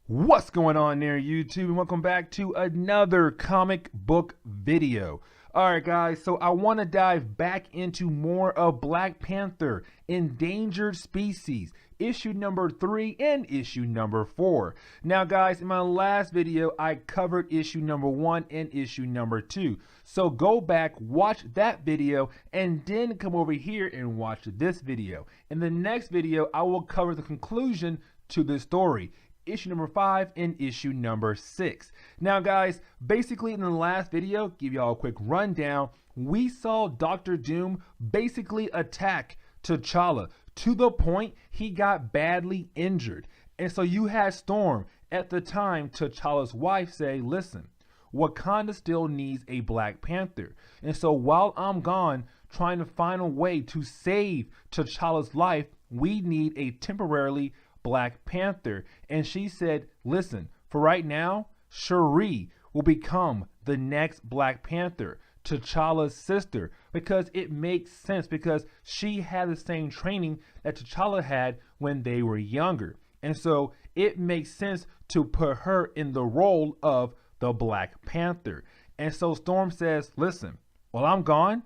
What's going on there, YouTube, and welcome back to another comic book video. Alright guys, so I want to dive back into more of Black Panther, Endangered Species, issue number 3 and issue number 4. Now guys, in my last video, I covered issue number 1 and issue number 2. So go back, watch that video, and then come over here and watch this video. In the next video, I will cover the conclusion to this story, issue number 5 and issue number 6. Now guys, basically in the last video, give y'all a quick rundown, we saw Dr. Doom basically attack T'Challa to the point he got badly injured. And so you had Storm, at the time T'Challa's wife, say, listen, Wakanda still needs a Black Panther. And so while I'm gone trying to find a way to save T'Challa's life, we need a temporarily Black Panther. And she said, listen, for right now, Cherie will become the next Black Panther, T'Challa's sister, because it makes sense, because she had the same training that T'Challa had when they were younger. And so it makes sense to put her in the role of the Black Panther. And so Storm says, listen, while I'm gone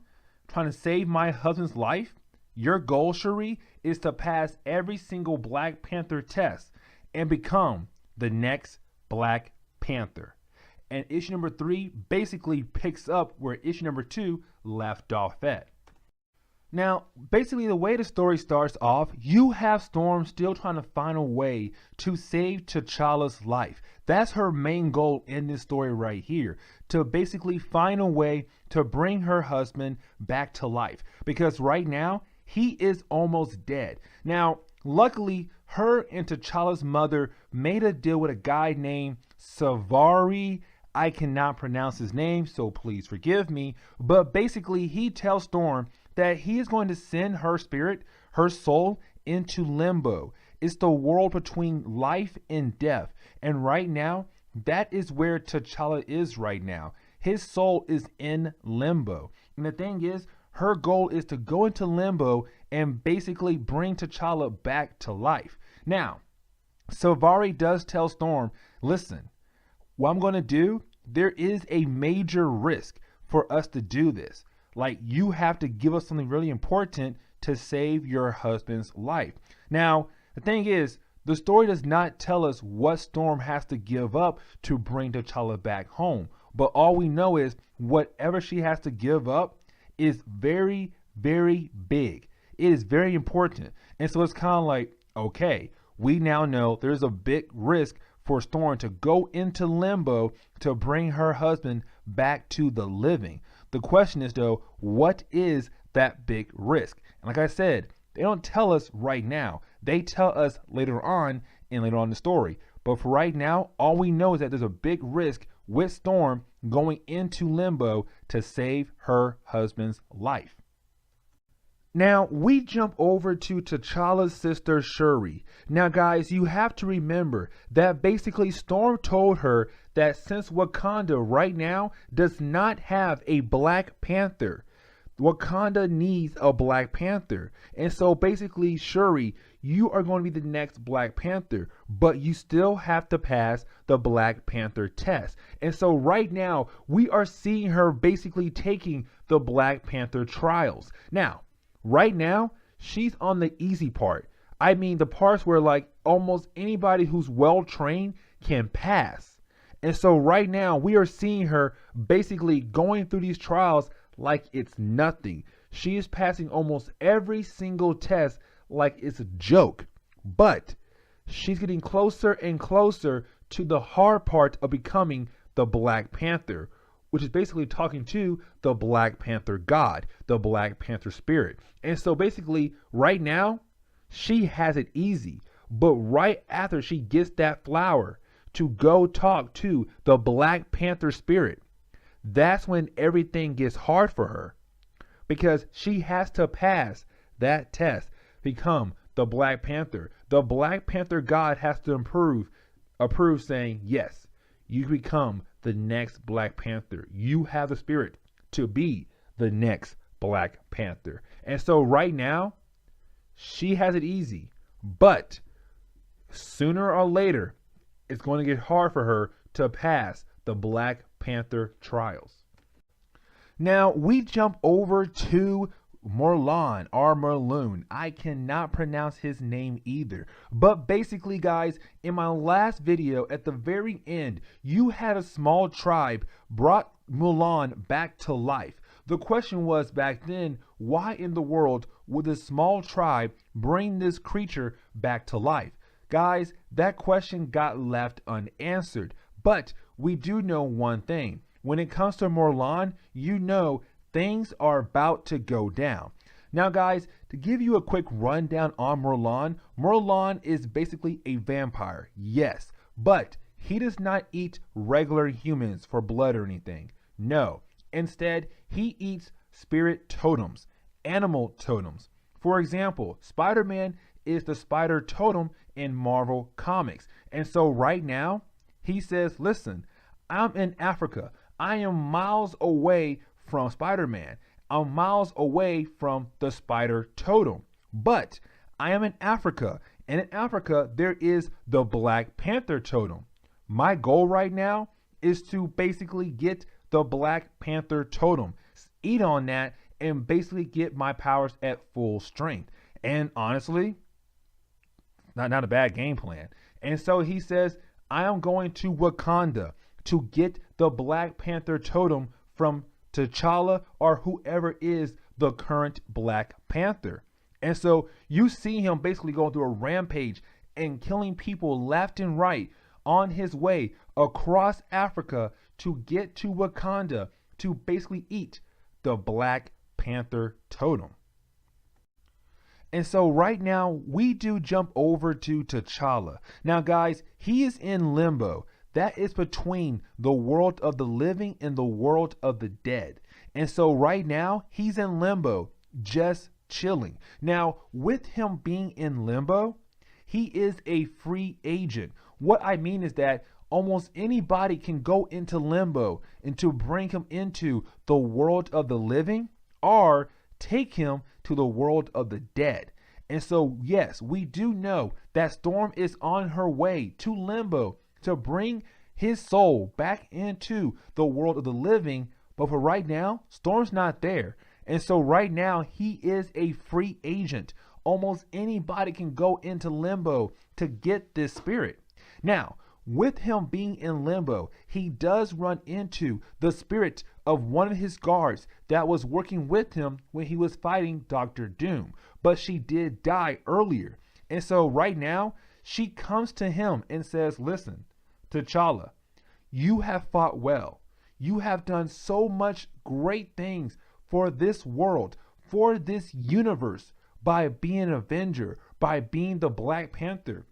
trying to save my husband's life, your goal, Cherie, is to pass every single Black Panther test and become the next Black Panther. And issue number 3 basically picks up where issue number 2 left off at. Now, basically the way the story starts off, you have Storm still trying to find a way to save T'Challa's life. That's her main goal in this story right here, to basically find a way to bring her husband back to life. Because right now, he is almost dead. Now, luckily, her and T'Challa's mother made a deal with a guy named Savari. I cannot pronounce his name, so please forgive me. But basically, he tells Storm that he is going to send her spirit, her soul, into limbo. It's the world between life and death. And right now, that is where T'Challa is right now. His soul is in limbo. And the thing is, her goal is to go into limbo and basically bring T'Challa back to life. Now, Savari does tell Storm, listen, what I'm going to do, there is a major risk for us to do this. Like, you have to give us something really important to save your husband's life. Now, the thing is, the story does not tell us what Storm has to give up to bring T'Challa back home. But all we know is whatever she has to give up is very, very big. It is very important. And so it's kind of like, okay, we now know there's a big risk for Storm to go into limbo to bring her husband back to the living. The question is, though, what is that big risk? And like I said, they don't tell us right now. They tell us later on in the story. But for right now, all we know is that there's a big risk with Storm going into limbo to save her husband's life. Now, we jump over to T'Challa's sister, Shuri. Now, guys, you have to remember that basically Storm told her that since Wakanda right now does not have a Black Panther, Wakanda needs a Black Panther. And so basically, Shuri, you are going to be the next Black Panther, but you still have to pass the Black Panther test. And so right now, we are seeing her basically taking the Black Panther trials. Now, right now, she's on the easy part. I mean, the parts where like almost anybody who's well trained can pass. And so right now, we are seeing her basically going through these trials like it's nothing. She is passing almost every single test like it's a joke. But she's getting closer and closer to the hard part of becoming the Black Panther, which is basically talking to the Black Panther God, the Black Panther spirit. And so basically right now, she has it easy. But right after she gets that flower to go talk to the Black Panther spirit, that's when everything gets hard for her, because she has to pass that test, become the Black Panther. The Black Panther God has to approve saying, yes, you become the next Black Panther. You have the spirit to be the next Black Panther. And so right now, she has it easy. But sooner or later, it's going to get hard for her to pass the Black Panther trials. Now we jump over to Merlin or Merlin. I cannot pronounce his name either. But basically, guys, in my last video, at the very end, you had a small tribe brought Merlin back to life. The question was back then, why in the world would a small tribe bring this creature back to life? Guys, that question got left unanswered. But we do know one thing. When it comes to Merlin, you know things are about to go down. Now, guys, to give you a quick rundown on Merlin, Merlin is basically a vampire, yes, but he does not eat regular humans for blood or anything. No, instead, he eats spirit totems, animal totems. For example, Spider-Man is the spider totem in Marvel Comics. And so right now, he says, listen, I'm in Africa. I am miles away from Spider-Man. I'm miles away from the spider totem. But I am in Africa. And in Africa, there is the Black Panther totem. My goal right now is to basically get the Black Panther totem, eat on that, and basically get my powers at full strength. And honestly, not a bad game plan. And so he says, I am going to Wakanda to get the Black Panther totem from TChalla or whoever is the current Black Panther. And so you see him basically going through a rampage and killing people left and right on his way across Africa to get to Wakanda to basically eat the Black Panther totem. And so right now we do jump over to TChalla. Now, guys, he is in limbo. That is between the world of the living and the world of the dead. And so right now he's in limbo, just chilling. Now, with him being in limbo, he is a free agent. What I mean is that almost anybody can go into limbo and to bring him into the world of the living or take him to the world of the dead. And so, yes, we do know that Storm is on her way to limbo to bring his soul back into the world of the living. But for right now, Storm's not there. And so right now, he is a free agent. Almost anybody can go into limbo to get this spirit. Now, with him being in limbo, he does run into the spirit of one of his guards that was working with him when he was fighting Dr. Doom. But she did die earlier. And so right now, she comes to him and says, listen, TChalla, you have fought well. You have done so much great things for this world, for this universe, by being an Avenger, by being the Black Panther,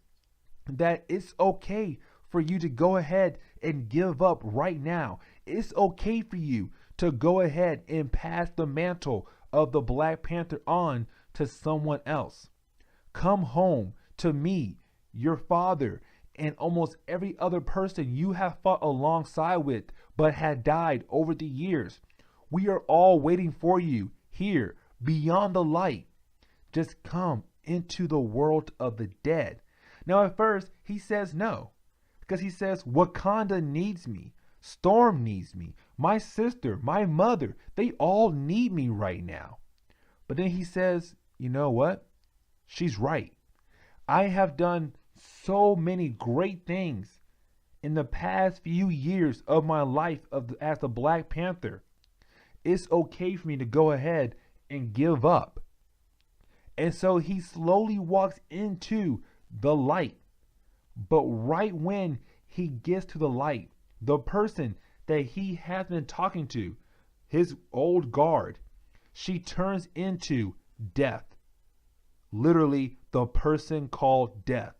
that it's okay for you to go ahead and give up right now. It's okay for you to go ahead and pass the mantle of the Black Panther on to someone else. Come home to me, your father, and almost every other person you have fought alongside with but had died over the years. We are all waiting for you here beyond the light. Just come into the world of the dead. Now, at first, he says no, because he says Wakanda needs me. Storm needs me. My sister, my mother, they all need me right now. But then he says, you know what? She's right. I have done so many great things in the past few years of my life as the Black Panther. It's okay for me to go ahead and give up. And so he slowly walks into the light. But right when he gets to the light, the person that he has been talking to, his old guard, she turns into death. Literally, the person called death.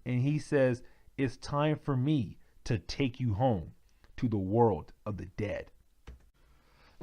And he says, it's time for me to take you home to the world of the dead.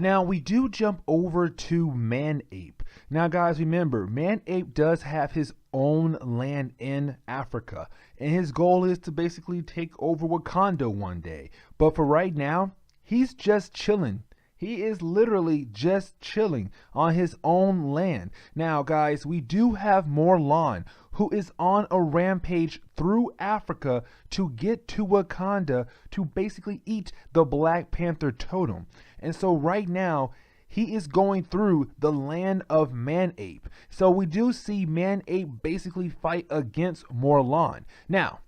Now, we do jump over to Man-Ape. Now, guys, remember, Man-Ape does have his own land in Africa. And his goal is to basically take over Wakanda one day. But for right now, he's just chilling. He is literally just chilling on his own land. Now, guys, we do have Merlin, who is on a rampage through Africa to get to Wakanda to basically eat the Black Panther totem. And so right now, he is going through the land of Man-Ape. So we do see Man-Ape basically fight against Merlin. Now,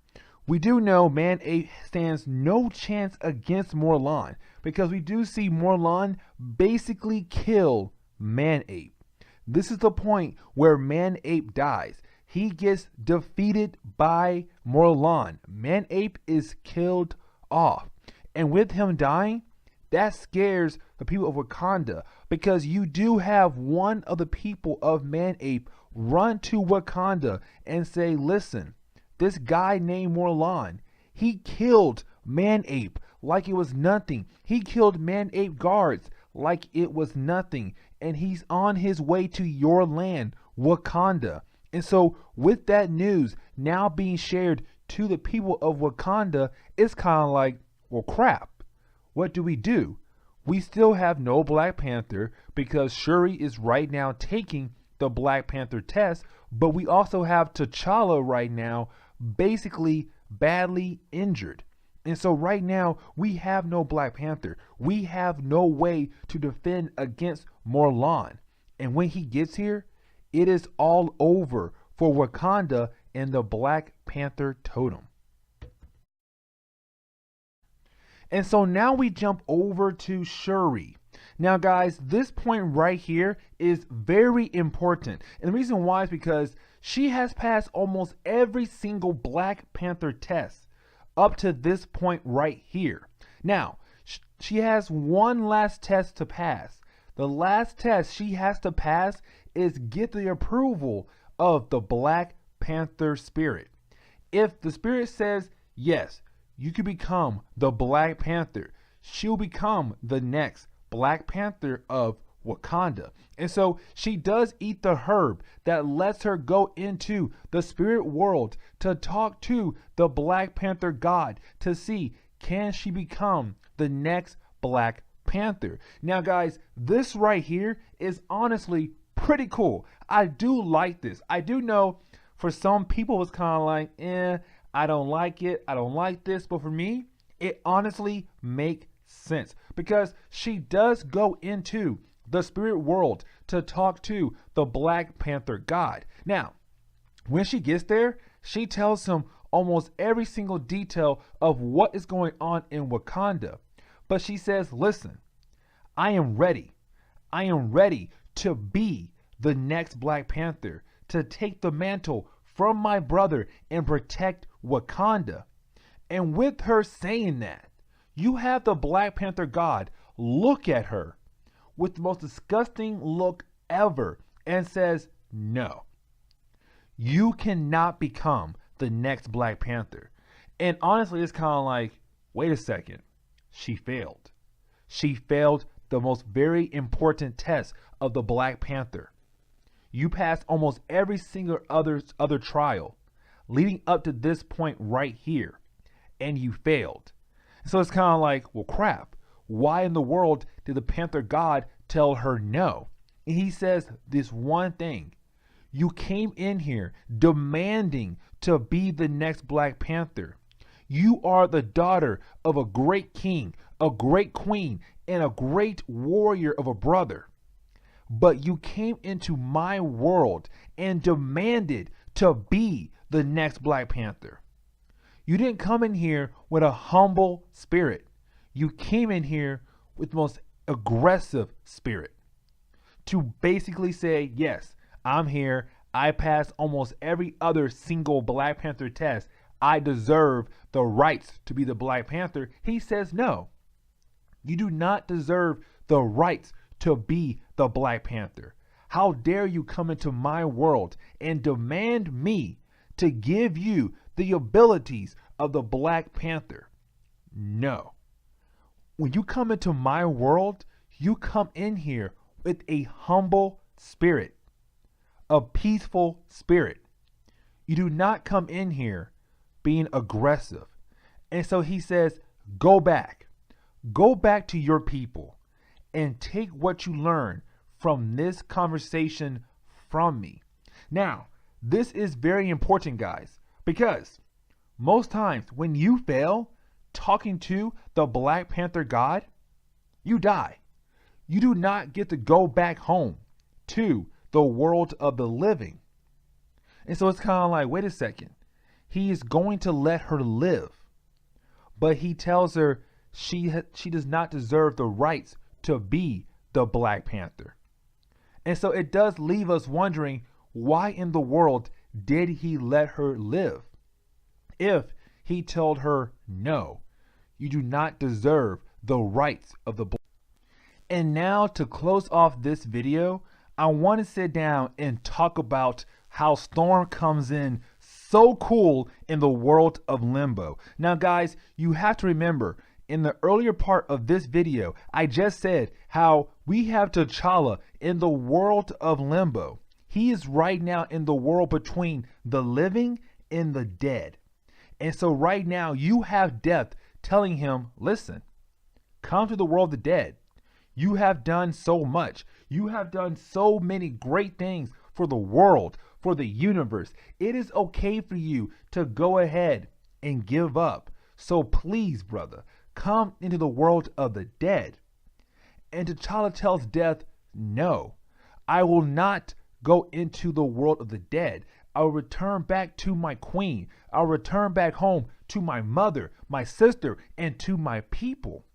we do know Man-Ape stands no chance against Merlin because we do see Merlin basically kill Man-Ape. This is the point where Man-Ape dies. He gets defeated by Merlin. Man-Ape is killed off. And with him dying, that scares the people of Wakanda because you do have one of the people of Man-Ape run to Wakanda and say, listen, this guy named Merlin, he killed Man-Ape like it was nothing. He killed Man-Ape guards like it was nothing. And he's on his way to your land, Wakanda. And so with that news now being shared to the people of Wakanda, it's kind of like, well, crap. What do? We still have no Black Panther because Shuri is right now taking the Black Panther test, but we also have TChalla right now basically badly injured. And so right now we have no Black Panther. We have no way to defend against Merlin. And when he gets here, it is all over for Wakanda and the Black Panther totem. And so now we jump over to Shuri. Now guys, this point right here is very important. And the reason why is because she has passed almost every single Black Panther test up to this point right here. Now, she has one last test to pass. The last test she has to pass is get the approval of the Black Panther spirit. If the spirit says, yes, you can become the Black Panther, she'll become the next Black Panther of Wakanda. And so she does eat the herb that lets her go into the spirit world to talk to the Black Panther god to see, can she become the next Black Panther? Now guys, this right here is honestly pretty cool. I do like this. I do know for some people it's kind of like, I don't like it. I don't like this. But for me, it honestly makes sense because she does go into the spirit world to talk to the Black Panther god. Now, when she gets there, she tells him almost every single detail of what is going on in Wakanda. But she says, listen, I am ready. I am ready to be the next Black Panther, to take the mantle from my brother and protect Wakanda. And with her saying that, you have the Black Panther god look at her with the most disgusting look ever and says, no, you cannot become the next Black Panther. And honestly, it's kind of like, wait a second, she failed. She failed the most very important test of the Black Panther. You passed almost every single other trial leading up to this point right here, and you failed. So it's kind of like, well, crap. Why in the world did the Panther God tell her no? And he says this one thing. You came in here demanding to be the next Black Panther. You are the daughter of a great king, a great queen, and a great warrior of a brother. But you came into my world and demanded to be the next Black Panther. You didn't come in here with a humble spirit. You came in here with the most aggressive spirit to basically say, yes, I'm here. I passed almost every other single Black Panther test. I deserve the rights to be the Black Panther. He says, no, you do not deserve the rights to be the Black Panther. How dare you come into my world and demand me to give you the abilities of the Black Panther? No. When you come into my world, you come in here with a humble spirit, a peaceful spirit. You do not come in here being aggressive. And so he says, go back to your people and take what you learn from this conversation from me. Now, This is very important, guys, because most times when you fail talking to the Black Panther God, you die. You do not get to go back home to the world of the living. And so it's kind of like, wait a second. He is going to let her live, but he tells her she does not deserve the rights to be the Black Panther. And so it does leave us wondering, why in the world did he let her live? If he told her, no, you do not deserve the rights of the Black. And now to close off this video, I want to sit down and talk about how Storm comes in so cool in the World of Limbo. Now guys, you have to remember, in the earlier part of this video, I just said how we have TChalla in the World of Limbo. He is right now in the world between the living and the dead. And so right now you have Death telling him, listen, come to the world of the dead. You have done so much. You have done so many great things for the world, for the universe. It is okay for you to go ahead and give up. So please, brother, come into the world of the dead. And TChalla tells Death, no, I will not go into the world of the dead. I'll return back to my queen. I'll return back home to my mother, my sister, and to my people.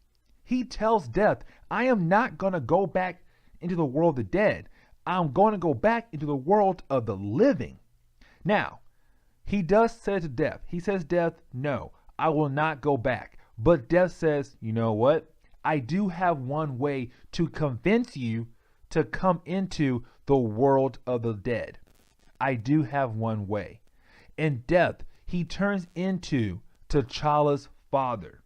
He tells Death, I am not going to go back into the world of the dead. I'm going to go back into the world of the living. Now, he does say to Death, he says, Death, no, I will not go back. But Death says, you know what? I do have one way to convince you to come into the world of the dead. I do have one way. In Death, he turns into TChalla's father.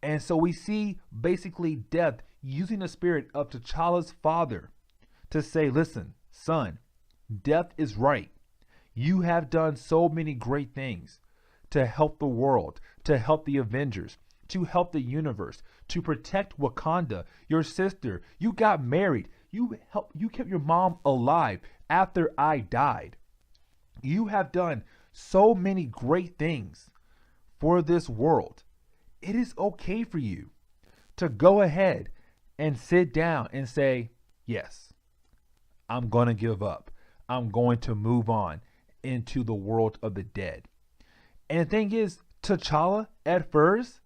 And so we see basically Death using the spirit of TChalla's father to say, listen, son, Death is right. You have done so many great things to help the world, to help the Avengers, to help the universe, to protect Wakanda, your sister. You got married. You kept your mom alive after I died. You have done so many great things for this world. It is okay for you to go ahead and sit down and say, yes, I'm going to give up. I'm going to move on into the world of the dead. And the thing is, TChalla, at first,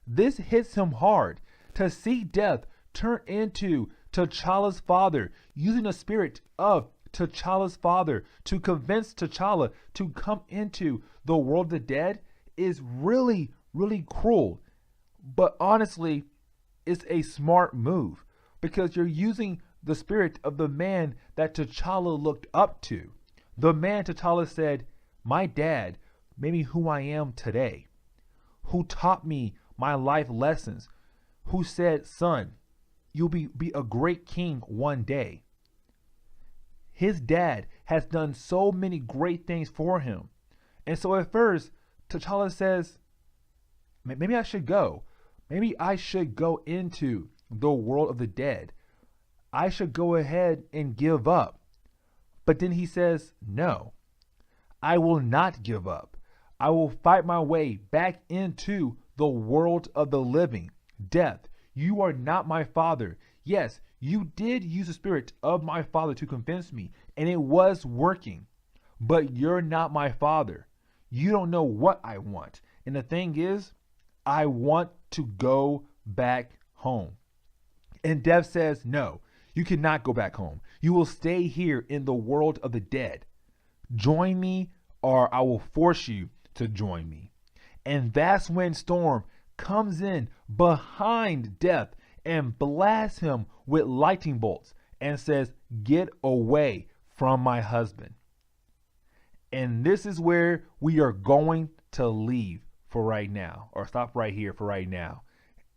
this hits him hard to see Death turn into TChalla's father, using the spirit of TChalla's father to convince TChalla to come into the world of the dead is really, really cruel. But honestly, it's a smart move because you're using the spirit of the man that TChalla looked up to. The man TChalla said, my dad made me who I am today, who taught me my life lessons, who said, son, you'll be a great king one day. His dad has done so many great things for him. And so at first, TChalla says, maybe I should go. Maybe I should go into the world of the dead. I should go ahead and give up. But then he says, no, I will not give up. I will fight my way back into the world of the living. Death, you are not my father. Yes, you did use the spirit of my father to convince me, and it was working. But you're not my father. You don't know what I want. And the thing is, I want to go back home. And Death says, no, you cannot go back home. You will stay here in the world of the dead. Join me, or I will force you to join me. And that's when Storm comes in behind Death and blasts him with lightning bolts and says, get away from my husband. And this is where we are going to leave for right now, or stop right here for right now.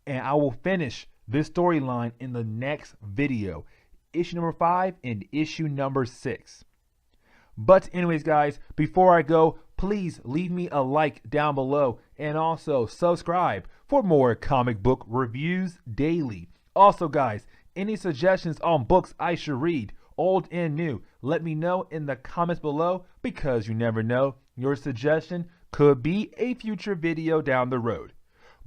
And I will finish this storyline in the next video, issue number 5 and issue number 6. But anyways, guys, before I go, please leave me a like down below and also subscribe for more comic book reviews daily. Also, guys, any suggestions on books I should read, old and new, Let me know in the comments below, because you never know, your suggestion could be a future video down the road.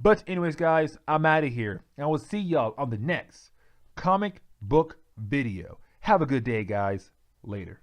But anyways, guys, I'm out of here, and I will see y'all on the next comic book video. Have a good day, guys. Later.